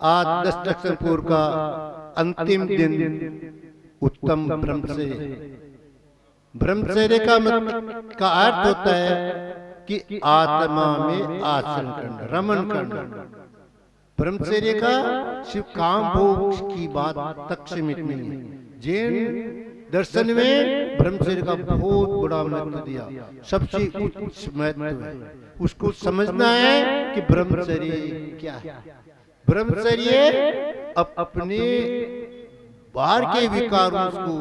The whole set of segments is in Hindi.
आज 10 दक्षिण पूर्व का अंतिम दिन उत्तम ब्रह्मचर्य का अर्थ होता है कि आत्मा में आचरण करना, रमन करना। ब्रह्मचर्य का सिर्फ काम भोग की बात तक सीमित नहीं है। जैन दर्शन में ब्रह्मचर्य का बहुत बड़ा महत्व दिया, सबसे उच्च महत्व है। उसको समझना है कि ब्रह्मचर्य क्या है। ब्रह्मचर्य अपने बाहर के विकारों को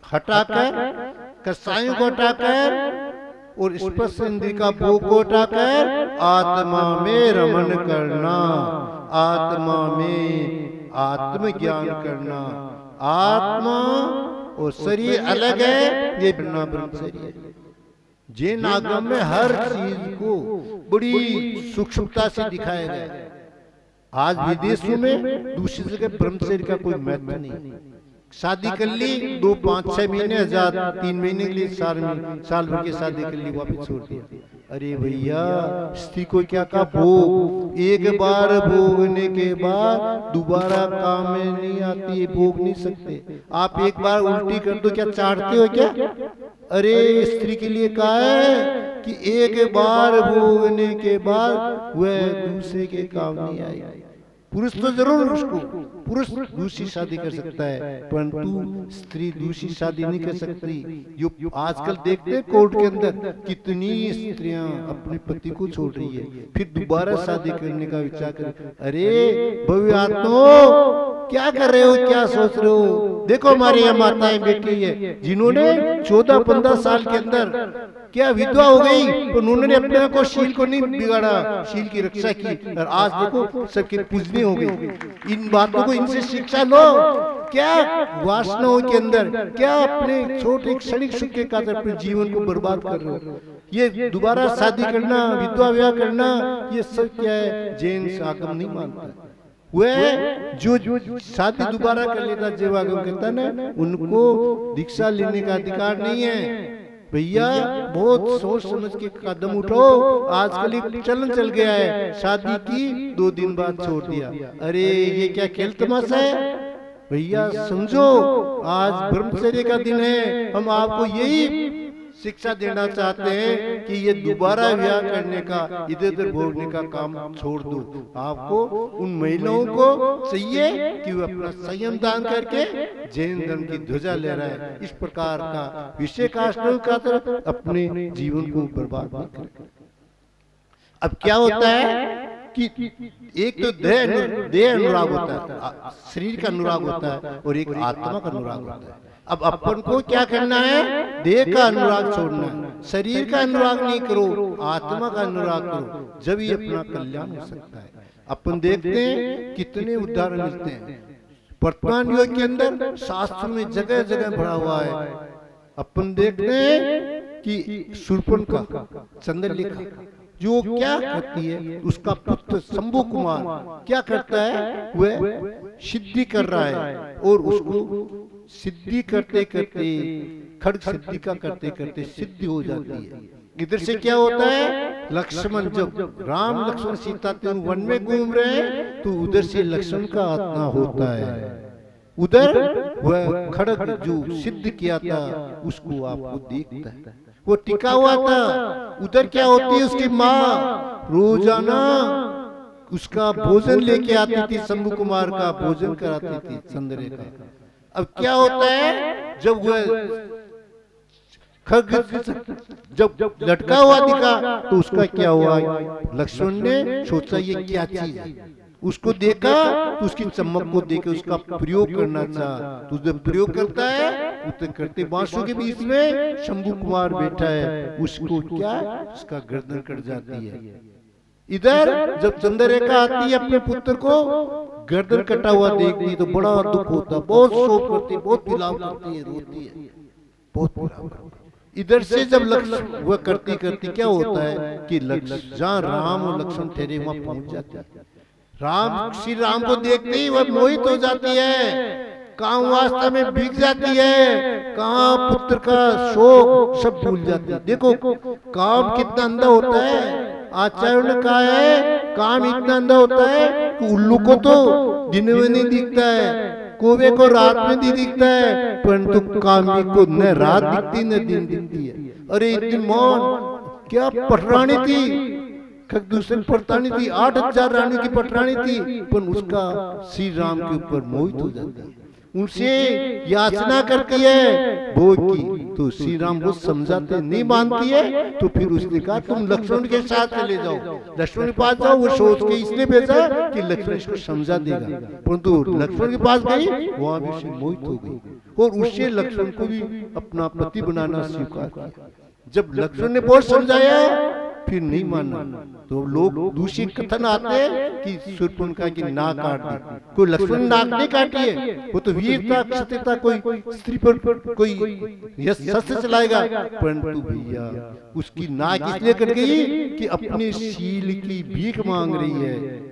हटाकर, कसायों को हटाकर और स्पर्श इंद्रिय का भोग को हटाकर आत्मा में रमन करना, आत्मा में आत्मज्ञान करना। आत्मा और शरीर अलग है, ये बिना ब्रह्मचर्य है। जैन आगम में हर चीज को बड़ी सूक्ष्मता से दिखाया गया है। आज विदेशों में दूसरी जगह ब्रह्मचर्य का कोई महत्व नहीं। शादी कर ली, 2, 5, 6 महीने, 3 महीने के लिए, साल भर की शादी कर ली, वापस छोड़ दिया। अरे भैया, स्त्री को क्या का भोग एक बार भोगने के बाद दोबारा काम में नहीं आती है, भोग नहीं सकते। आप एक बार उल्टी कर दो, क्या चाटते हो क्या? अरे स्त्री के लिए कहा है कि एक बार भोगने के बाद वह दूसरे के काम नहीं आएगी। पुरुष तो जरूर, उसको पुरुष दूसरी शादी कर सकता है, परंतु स्त्री दूसरी शादी नहीं कर सकती। जो आजकल देखते हैं कोर्ट के अंदर कितनी स्त्रियां अपने पति को छोड़ रही है, फिर दोबारा शादी करने का विचार कर। अरे भव्य आत्मा, क्या कर रहे हो, क्या सोच रहे हो? देखो हमारी यहाँ माताएं बैठी है जिन्होंने 14-15 साल के अंदर क्या विधवा हो गई, तो उन्होंने अपने को शील को नहीं बिगाड़ा, शील की रक्षा की, और आज देखो सबके पूजनी हो गई। इन बातों को इनसे शिक्षा लो। क्या वासनाओं के अंदर, क्या अपने छोटे क्षणिक सुख के खातिर अपने जीवन को बर्बाद कर रहे हो? ये दोबारा शादी करना, विधवा विवाह करना, ये सब क्या है? जैन आगम नहीं मानता। वह जो शादी दोबारा कर लेता, जीवागम कहता ना, उनको दीक्षा लेने का अधिकार नहीं है। भैया बहुत सोच समझ के कदम उठो। आजकल एक चलन चल गया है, शादी की 2 दिन बाद छोड़ दिया। अरे ये क्या खेल तमाशा है? भैया समझो, आज ब्रह्मचर्य का दिन है। हम आपको यही शिक्षा देना चाहते हैं कि ये दोबारा विवाह करने का, इधर उधर भोगने का काम छोड़ दो। आपको उन महिलाओं को चाहिए कि वो अपना संयम दान करके जैन धर्म की ध्वजा ले रहा है। इस प्रकार का विषय का तरफ अपने जीवन को बर्बाद नहीं करें। अब क्या होता है कि एक तो देह अनुराग होता है, शरीर का अनुराग होता है, और एक आत्मा का अनुराग होता है। अब अपन को क्या करना है? देह का अनुराग छोड़ना है, शरीर का अनुराग नहीं करो, आत्मा का अनुराग करो, जब ही अपना कल्याण हो सकता है। अपन देखते हैं कितने उदाहरण मिलते हैं वर्तमान युग के अंदर, शास्त्र में जगह जगह भरा हुआ है। अपन देखते हैं कि शूर्पणखा, चंद्रलेखा जो क्या करती है, उसका पुत्र शंभु कुमार क्या करता है? वह सिद्धि कर रहा है, और उसको सिद्धि करते करते, खड्ग सिद्धि का करते करते सिद्धि हो जाती है। इधर से क्या होता है? लक्ष्मण, जब राम लक्ष्मण सीता तीनों वन में घूम रहे हैं, तो उधर से लक्ष्मण का आत्मा होता है। उधर वह खड्ग जो सिद्ध किया था उसको आपको देखता है, वो टिका हुआ था। उधर क्या होती है? उसकी माँ रोजाना उसका भोजन लेके आती थी, शंभु कुमार का भोजन कराती थी, चंद्रलेखा। अब क्या होता है? जब वह खड्ग जब लटका हुआ दिखा, तो उसका क्या हुआ? लक्ष्मण ने सोचा ये क्या चीज है, उसको देखा, तो उसकी चमक को देखे उसका प्रयोग करना चाहा, तो जब प्रयोग करता है, उतने करते बांसों के बीच में शंभु कुमार बैठा है, उसको क्या, उसका गर्दन कट जाती है। इधर जब चंद्रलेखा आती है, अपने पुत्र को गर्दन कटा हुआ देखती, तो बड़ा दुख होता, बहुत शोक करती, बहुत विलाप करती है, रोती है, बहुत विलाप। इधर से जब लक्ष्मण वह करती करती क्या होता है कि जहाँ राम और लक्ष्मण ठहरे वहां पहुंच जाते हैं। राम, श्री राम को देखते ही वह मोहित हो जाती है, काम वास्ता में भीग जाती है, कहाँ पुत्र का शोक सब भूल जाती है। देखो काम कितना अंधा होता है। आचार्य ने कहा है काम इतना अंधा होता है कि उल्लू को तो दिन में नहीं दिखता है, कौवे को रात में नहीं दिखता है, परंतु कामी को न रात दिखती न दिन दिखती है। अरे इतनी मौन क्या पटरानी थी, दूसरे पटरानी थी, 8000 रानी की पटरानी थी, पर उसका श्री राम के ऊपर मोहित हो जाता है, उनसे याचना करती है वो की, तो श्री राम वो समझाते नहीं मानती है, तो फिर उसने कहा तुम लक्ष्मण के साथ चले जाओ, लक्ष्मण के पास जाओ। वो सोच के इसने भेजा कि लक्ष्मण इसको समझा देगा, परंतु लक्ष्मण के पास गई, वहां भी उससे मोहित हो गई और उससे लक्ष्मण को भी अपना पति बनाना स्वीकार किया। जब लक्ष्मण ने बहुत समझाया फिर नहीं माना, तो लोग दूसरी कथन आते हैं कि शूर्पणखा की नाक काट दी, कोई लक्ष्मण नाक नहीं काटी है, वो तो वीरता क्षत्रियता कोई स्त्री पर कोई शस्त्र चलाएगा, परंतु भैया उसकी नाक इसलिए कट गई कि अपने शील की भीख मांग रही है,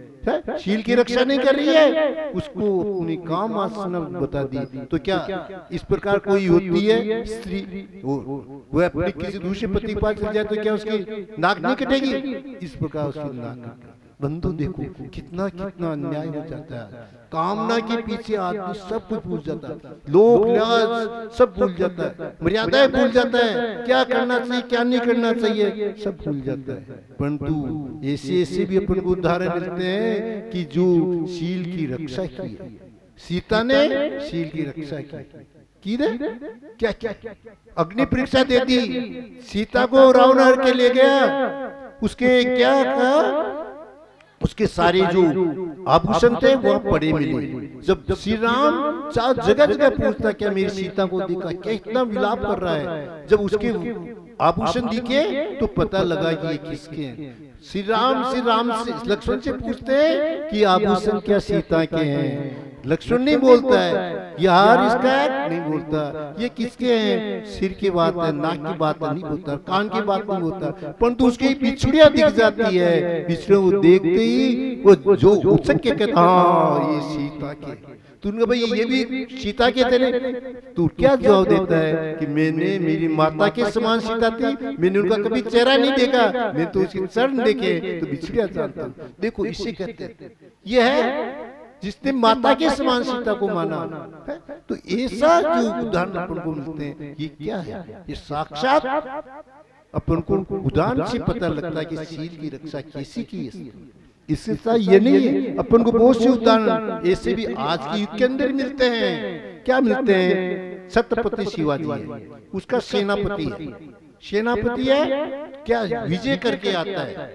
शील की रक्षा नहीं कर रही है, उसको अपनी काम वासना बता दी। तो क्या इस प्रकार कोई होती है स्त्री, वो अपने किसी दूसरे पति के पास चल जाए तो क्या उसकी नाक नहीं कटेगी? इस प्रकार उसकी नाक। बंधु देखो कितना कितना अन्याय हो जाता है, कामना के पीछे आदमी सब कुछ भूल जाता है, लोग लिहाज सब भूल जाता है, मर्यादाएं भूल जाता है, क्या करना चाहिए क्या नहीं करना चाहिए सब भूल जाता है। परंतु ऐसे ऐसे भी अपन को उदाहरण मिलते हैं कि जो शील की रक्षा की, सीता ने शील की रक्षा की रे, क्या क्या अग्नि परीक्षा दे दी, सीता को रावण हर के ले गया, उसके क्या कहा, उसके सारे जो आभूषण थे वो पड़े मिले। जब श्री राम जगह जगह पूछता क्या मेरी सीता को देखा, क्या इतना विलाप कर रहा है, जब उसके आभूषण दिखे तो पता लगा कि ये किसके हैं। श्री राम से लक्ष्मण से पूछते हैं कि आभूषण क्या सीता के हैं, लक्ष्मण नहीं बोलता है यार इसका नहीं बोलता, ये किसके हैं, सिर की बात है, नाक की बात नहीं बोलता, कान की बात नहीं बोलता, परंतु उसकी बिछड़ियां दिख जाती है, बिछड़े वो देखते ही वो जो उछक के कहता हाँ ये सीता के, तूने भाई ये भी सीता के थे, तू क्या जवाब देता है कि मैंने मेरी माता के समान सीता थी, मैंने उनका कभी चेहरा नहीं देखा, मैं तो उसके चरण देखे तो बिछड़िया जानता हूँ। देखो इसे कहते हैं यह है जिसने माता के समान सीता को माना है। तो ऐसा जो उदाहरण अपन को मिलते हैं ये क्या है, ये साक्षात अपन को उदाहरण से पता लगता है कि शील की रक्षा कैसी की है। इससे ये नहीं है, अपन को बहुत से उदाहरण ऐसे भी आज के युग के अंदर मिलते हैं। क्या मिलते हैं, छत्रपति शिवाजी है, उसका सेनापति है, सेनापति है क्या विजय करके आता है,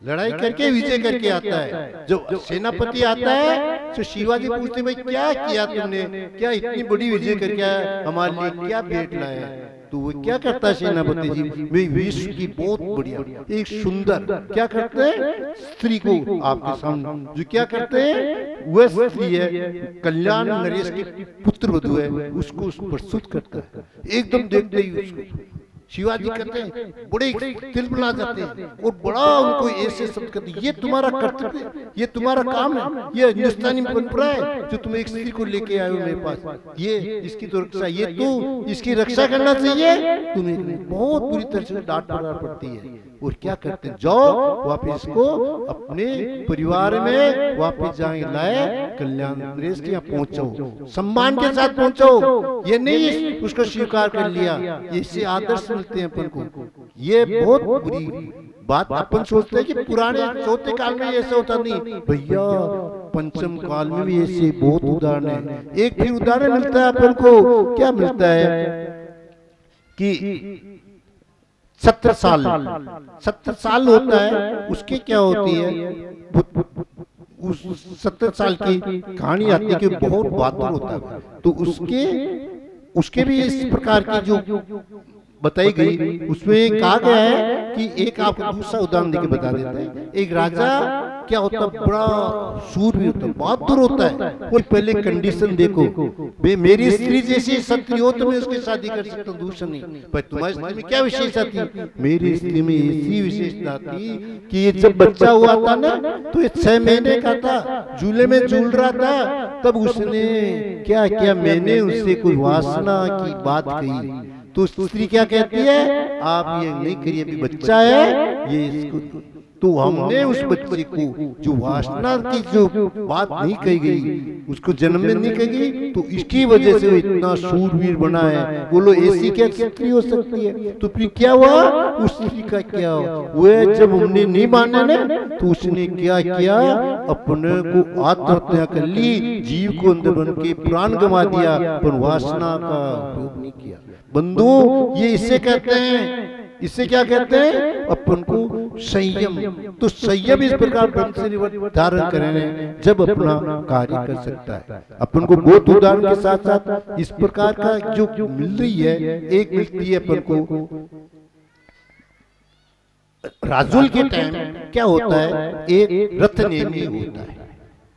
लड़ाई करके विजय करके आता है। जो सेनापति आता है तो शिवाजी पूछते भाई क्या किया तुमने, क्या इतनी बड़ी विजय करके आया, हमारे लिए क्या भेंट लाया, तो वो क्या करता है सेनापति जी, वे विश्व की बहुत बढ़िया एक सुंदर क्या करते हैं स्त्री को आपके सामने जो क्या करते हैं वह स्त्री है कल्याण नरेश के पुत्र वधू है, उसको प्रस्तुत करता है। एकदम देखते ही उसको शिवाजी कहते हैं बड़े तिल बना जाते हैं और बड़ा उनको ऐसे शब्द कहते हैं ये तुम्हारा कर्तव्य, ये तुम्हारा काम है, ये हिंदुस्तानी परंपरा है जो तुम एक स्त्री को लेके आए हो मेरे पास, ये इसकी तो रक्षा, ये तो इसकी रक्षा करना चाहिए, तुम्हें बहुत बुरी तरह से डांट पड़ना पड़ती है। और क्या करते हैं जाओ वापिस को अपने परिवार में वापिस जाएंगे लाए कल्याण नरेश के यहाँ पहुंचो, सम्मान के साथ पहुंचो, ये नहीं उसको स्वीकार कर लिया, इससे आदर्श मिलते हैं अपन को। ये बहुत बुरी बात अपन सोचते हैं कि पुराने चौथे काल में ऐसा होता नहीं भैया, पंचम काल में भी ऐसे बहुत उदाहरण है। एक फिर उदाहरण मिलता है अपन को, क्या मिलता है कि 70 साल होता है, उसके क्या होती है उस 70 साल की कहानी आती है कि बहुत बहादुर होता है, तो उसके भी इस प्रकार की जो बताई गई उसमें कहा गया है कि एक आपको दूसरा उदाहरण देके बता देते हैं। एक राजा क्या होता है बड़ा सूर भी होता है, बहादुर होता है, कोई पहले कंडीशन देखो भाई मेरी स्त्री जैसी सत्री हो तो मैं उसकी शादी कर सकता हूँ, दूसरा नहीं। पर तुम्हारी स्त्री में क्या विशेषता थी, मेरी स्त्री में ऐसी विशेषता थी कि ये जब बच्चा हुआ था ना तो ये 6 महीने का था, झूले में झूल रहा था, तब उसने क्या किया, मैंने उससे कोई वासना की बात कही तो स्त्री क्या कहती है आप ये नहीं करिए, अभी बच्चा है ये इसको, तो हमने उस बच्चे को जो वासना की जो बात नहीं कही गई, उसको जन्म में नहीं कही गई, तो इसकी वजह से वो इतना शूरवीर बना है। बोलो ऐसी क्या स्त्री हो सकती है? तो फिर क्या हुआ? उस स्त्री का क्या हुआ? वो जब हमने नहीं माना ना, तो उसने क्या किया? अपने को आत्महत्या कर ली, जीव को अंदर बन के प्राण गंवा दिया, पर वासना का उपयोग नहीं किया। बंधु, ये इससे कहते हैं, इससे क्या कहते हैं? अपन को संयम। तो संयम इस प्रकार ब्रह्मचर्य धारण करें जब अपना कार्य कर सकता है। अपन को बहुत उदाहरण के साथ साथ इस प्रकार का जो मिल रही है, एक मिलती है अपन को राजुल के टाइम क्या होता है, एक रत्नेमी होता है।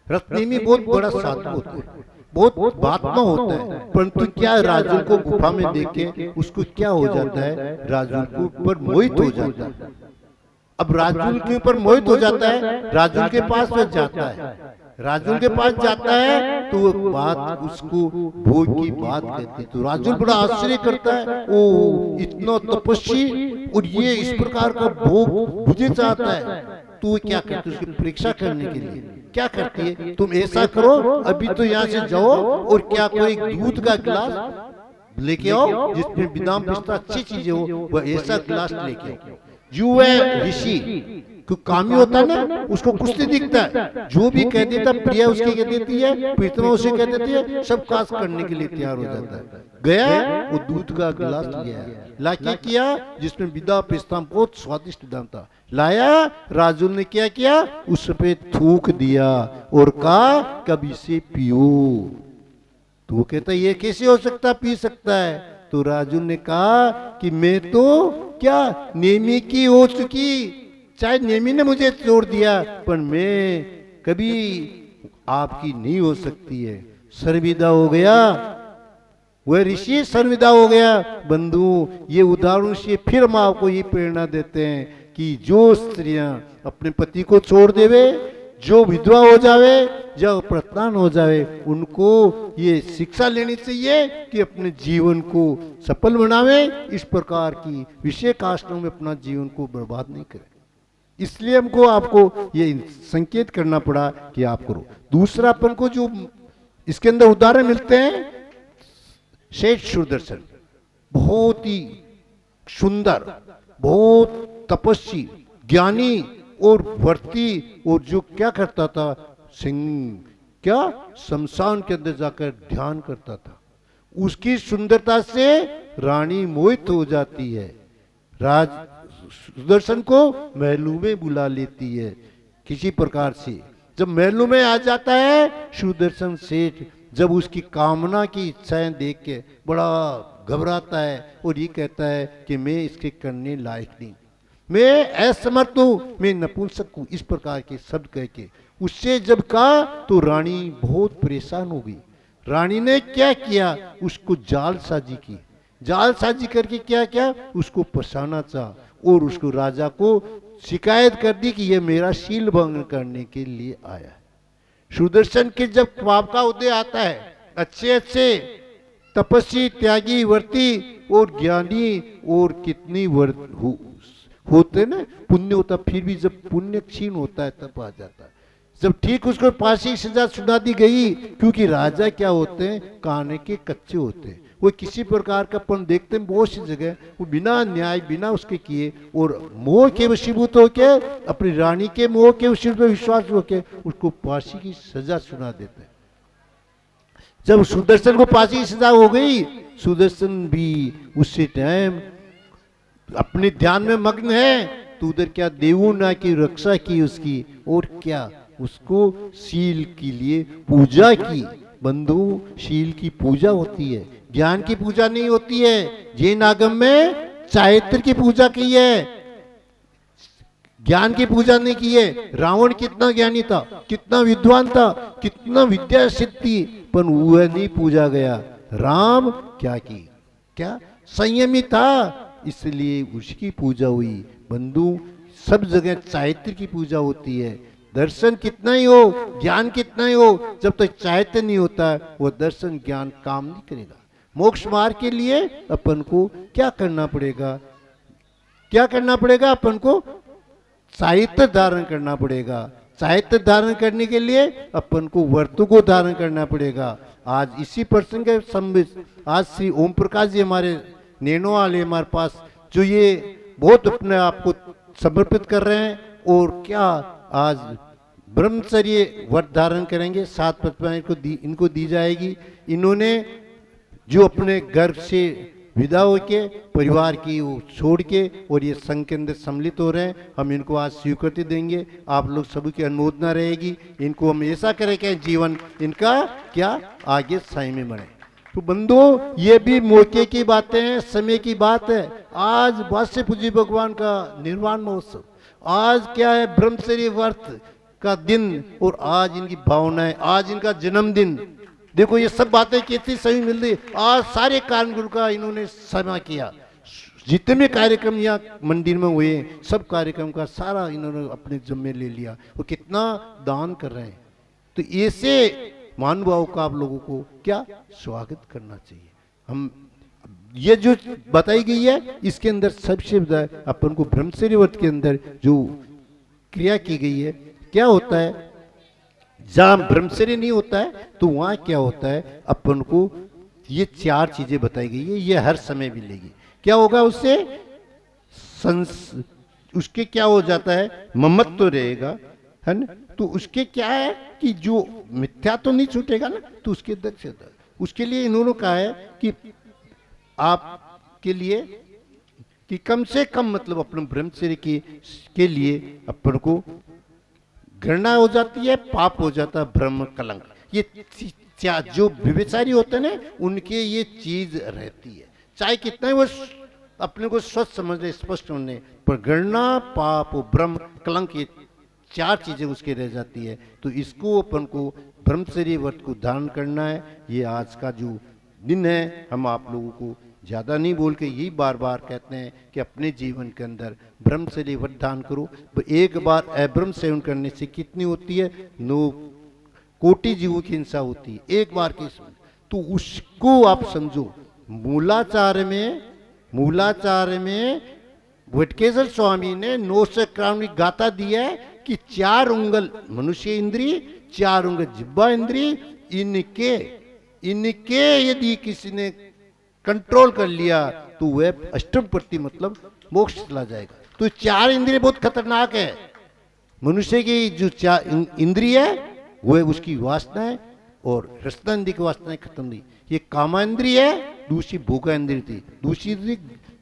रत्नेमी बहुत बड़ा साधु होता है, बहुत बात्मा होता है, परंतु क्या राजुल को गुफा में देखे उसको क्या हो जाता है? राजुल के ऊपर मोहित हो जाता है। अब राजुल के ऊपर मोहित हो जाता है, राजुल के पास वह जाता है, राजुल के पास जाता है तो वो बात उसको भोग की बात कहती है। तो राजुल बड़ा आश्चर्य करता है, ओ इतना तपस्वी और ये इस प्रकार का भोग मुझे चाहता है। तो वो क्या करती है? उसकी परीक्षा करने के लिए क्या करती है? तुम ऐसा करो, अभी तो यहाँ से जाओ और क्या कोई दूध का गिलास लेके आओ जिसमें बादाम पिस्ता अच्छी चीजें हो, वह ऐसा गिलास लेके आओ। जो है ऋषि को कामी होता है ना, उसको कुछ नहीं दिखता है, जो भी कह देता प्रिया उसकी कह देती है, प्रीतमा उसे कह देती है, सब काज करने के लिए तैयार हो जाता है। गया वो दूध का गिलास लिया, लाके किया जिसमें बादाम पिस्ता बहुत स्वादिष्ट दाम था, लाया। राजुल ने क्या किया? उस पे थूक दिया और कहा कभी से पियो। तो वो कहता ये कैसे हो सकता, पी सकता है? तो राजुल ने कहा कि मैं तो क्या नेमी की हो चुकी, चाहे नेमी ने मुझे छोड़ दिया, पर मैं कभी आपकी नहीं हो सकती है। सर्वविदा हो गया, वह ऋषि सर्वविदा हो गया। बंधु, ये उदाहरण से फिर हम आपको ये प्रेरणा देते हैं कि जो स्त्रियां अपने पति को छोड़ देवे, जो विधवा हो जावे, जो प्रतान हो जावे, उनको ये शिक्षा लेनी चाहिए कि अपने जीवन को सफल बनावे, इस प्रकार की विषय काष्ठों में अपना जीवन को बर्बाद नहीं करें। इसलिए हमको आपको ये संकेत करना पड़ा कि आप करो। दूसरा अपन को जो इसके अंदर उदाहरण मिलते हैं, शेष सुदर्शन बहुत ही सुंदर, बहुत तपस्वी, ज्ञानी और वर्ती, और जो क्या करता था, सिंह क्या शमशान के अंदर जाकर ध्यान करता था। उसकी सुंदरता से रानी मोहित हो जाती है, राज सुदर्शन को महलों में बुला लेती है किसी प्रकार से। जब महलों में आ जाता है सुदर्शन सेठ, जब उसकी कामना की इच्छाएं देख के बड़ा घबराता है और ये कहता है कि मैं इसके करने लायक नहीं, मैं असमर्थ हूँ, मैं नपुंसक हूँ, इस प्रकार के शब्द कह के उससे जब कहा तो रानी बहुत परेशान हो गई। रानी ने क्या किया? उसको जालसाजी की, जालसाजी करके क्या किया? उसको फंसाना चाहा और उसको राजा को शिकायत कर दी कि यह मेरा शील भंग करने के लिए आया है। सुदर्शन के जब पाप का उदय आता है, अच्छे अच्छे तपस्वी, त्यागी, वर्ती और ज्ञानी और कितनी होते ना, पुण्य होता, फिर भी जब पुण्य क्षीण होता है तब आ जाता है। जब ठीक उसको फांसी की सजा सुना दी गई, क्योंकि राजा क्या होते हैं, काने के कच्चे होते हैं, वो किसी प्रकार का अपन देखते हैं बहुत सी जगह, वो बिना न्याय बिना उसके किए और मोह के वशीभूत होके, अपनी रानी के मोह के वशीभूत पर विश्वास होके उसको फांसी की सजा सुना देते हैं। जब सुदर्शन को फांसी की सजा हो गई, सुदर्शन भी उसी टाइम अपने ध्यान में मग्न है, तो उधर क्या देवों की रक्षा की उसकी, और क्या उसको शील के लिए पूजा की। बंधु, शील की पूजा होती है, ज्ञान की पूजा नहीं होती है। जैन आगम में चारित्र की पूजा की है, ज्ञान की पूजा नहीं की है। रावण कितना ज्ञानी था, कितना विद्वान था, कितना विद्या सिद्धि, पर वह नहीं पूजा गया। राम क्या की, क्या संयमी था, इसलिए उसकी पूजा हुई। बंधु, सब जगह चारित्र की पूजा होती है। दर्शन कितना ही हो, ज्ञान कितना ही हो, जब तक चारित्र नहीं होता वो दर्शन ज्ञान काम नहीं करेगा। मोक्ष मार्ग के लिए अपन को क्या करना पड़ेगा? क्या करना पड़ेगा? अपन को साहित्य धारण करना पड़ेगा। साहित्य धारण करने के लिए अपन को व्रतों को धारण करना पड़ेगा। आज इसी प्रसंग के संबंध आज श्री ओम प्रकाश जी हमारे नैनो वाले हमारे पास जो ये बहुत अपने आप को समर्पित कर रहे हैं, और क्या आज ब्रह्मचर्य व्रत धारण करेंगे, 7 पत्नियां इनको दी जाएगी। इन्होंने जो अपने घर से विदा होके परिवार की वो छोड़ के और ये संघ के अंदर सम्मिलित हो रहे हैं, हम इनको आज स्वीकृति देंगे। आप लोग सभी की अनुमोदना रहेगी। इनको हम ऐसा करें कि जीवन इनका क्या आगे साई में बढ़े। तो बंधु, ये भी मौके की बातें हैं, समय की बात है। आज वास्य पूज्य भगवान का निर्वाण महोत्सव, आज क्या है ब्रह्मचर्य व्रत का दिन, और आज इनकी भावनाएं, आज इनका जन्मदिन। देखो ये सब बातें कितनी सही मिल रही। आज सारे कारणगुरु का इन्होंने समा किया, जितने भी कार्यक्रम यहाँ मंदिर में हुए सब कार्यक्रम का सारा इन्होंने अपने जिम्मे ले लिया, वो कितना दान कर रहे हैं। तो ऐसे महानुभाव का आप लोगों को क्या स्वागत करना चाहिए। हम ये जो बताई गई है इसके अंदर सबसे ज्यादा अपन को ब्रह्मचर्य व्रत के अंदर जो क्रिया की गई है, क्या होता है, जहां ब्रह्मचर्य नहीं होता है तो वहां क्या होता है, अपन को ये 4 चीजें बताई गई है, ये हर समय मिलेगी। क्या होगा उससे, उसके क्या हो जाता है, ममत्व तो रहेगा, है ना। तो उसके क्या है कि जो मिथ्या तो नहीं छूटेगा ना, तो उसके अंदर उसके लिए इन्होंने कहा है कि आपके लिए कि कम से कम मतलब अपने ब्रह्मचर्य के लिए अपन को घृणा हो जाती है, पाप हो जाता है, ब्रह्म कलंक। ये जो व्यभिचारी होते हैं ना, उनके ये चीज रहती है, चाहे कितना वो अपने को स्वस्थ समझ ले, स्पष्ट होने पर घृणा, पाप और ब्रह्म कलंक, ये 4 चीजें उसके रह जाती है। तो इसको अपन को ब्रह्मचर्य व्रत को धारण करना है। ये आज का जो दिन है, हम आप लोगों को ज़्यादा नहीं बोल के यही बार बार कहते हैं कि अपने जीवन के अंदर ब्रह्मचर्य व्रत धारण करो। एक बार अब्रह्म सेवन करने से कितनी होती है, 9 कोटि जीवों की हिंसा होती है एक बार की। तो उसको आप समझो। मूलाचार में वटकेश्वर स्वामी ने 991 गाथा दिया है कि 4 उंगल मनुष्य इंद्रिय, 4 उंगल जिह्वा इंद्रिय, इनके यदि किसी ने कंट्रोल कर लिया तो वह अष्टम प्रति मतलब मोक्ष चला जाएगा। तो 4 इंद्रिय बहुत खतरनाक है। मनुष्य की जो 4 इंद्रिय है वह उसकी वासना है, और रसना इंद्रिय की वासनाएं खत्म हुई। ये कामा इंद्रिय है, दूसरी भोगा इंद्रिय थी, दूसरी इंद्रिय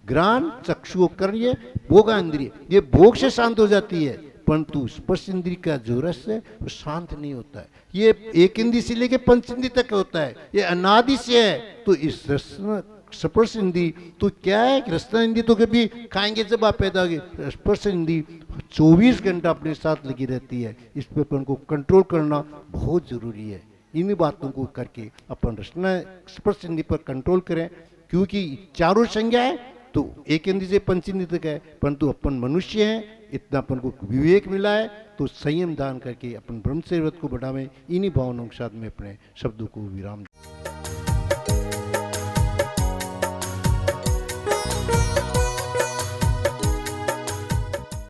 ग्राण चक्षु कर्ण, ये भोगा इंद्रिय, ये भोग से शांत हो जाती है, परंतु स्पर्श इंद्रिय का जो रस है वो शांत नहीं होता है। ये एक इंद्रिय से लेके 5 इंद्रिय तक होता है, ये अनादि से है। तो इस रसना स्पर्श इंद्रिय तो क्या है, रसना इंद्रिय तो कभी खाएंगे जब आप पैदा होंगे, स्पर्श इंद्रिय 24 घंटा अपने साथ लगी रहती है। इस पर अपन को कंट्रोल करना बहुत जरूरी है। इन बातों को करके अपन रसना स्पर्श इंद्रिय पर कंट्रोल करें, क्योंकि 4 संज्ञा है तो एक इंद्रिय से 5 इंद्रिय तक है, परंतु अपन मनुष्य हैं, इतना अपन को विवेक मिला है। तो संयम दान करके अपन ब्रह्मचर्य व्रत को बढ़ावें। इन्हीं भावनाओं के साथ में अपने शब्दों को विराम